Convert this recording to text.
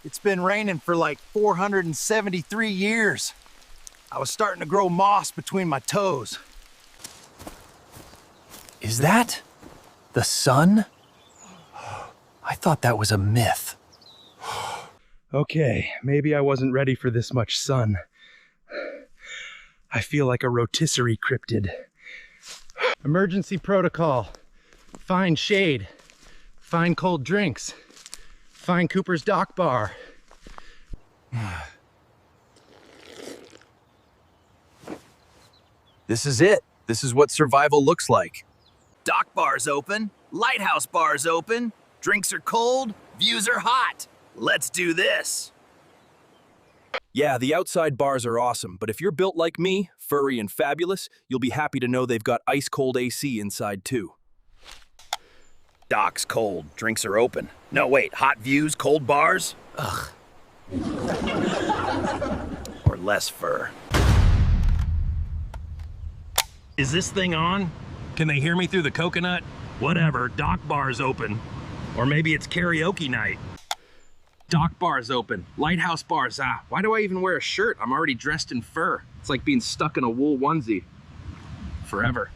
It's been raining for like 473 years. I was starting to grow moss between my toes. Is that the sun? I thought that was a myth. Okay, maybe I wasn't ready for this much sun. I feel like a rotisserie cryptid. Emergency protocol. Find shade. Find cold drinks. Find Cooper's Dock Bar. This is it. This is what survival looks like. Dock bar's open, lighthouse bar's open, drinks are cold, views are hot. Let's do this. Yeah, the outside bars are awesome, but if you're built like me, furry and fabulous, you'll be happy to know they've got ice-cold AC inside too. Dock's cold, drinks are open. No, wait, hot views, cold bars? Ugh. Or less fur. Is this thing on? Can they hear me through the coconut? Whatever, Dock Bar's open. Or maybe it's karaoke night. Dock Bar's open, Lighthouse Bars. Why do I even wear a shirt? I'm already dressed in fur. It's like being stuck in a wool onesie. Forever.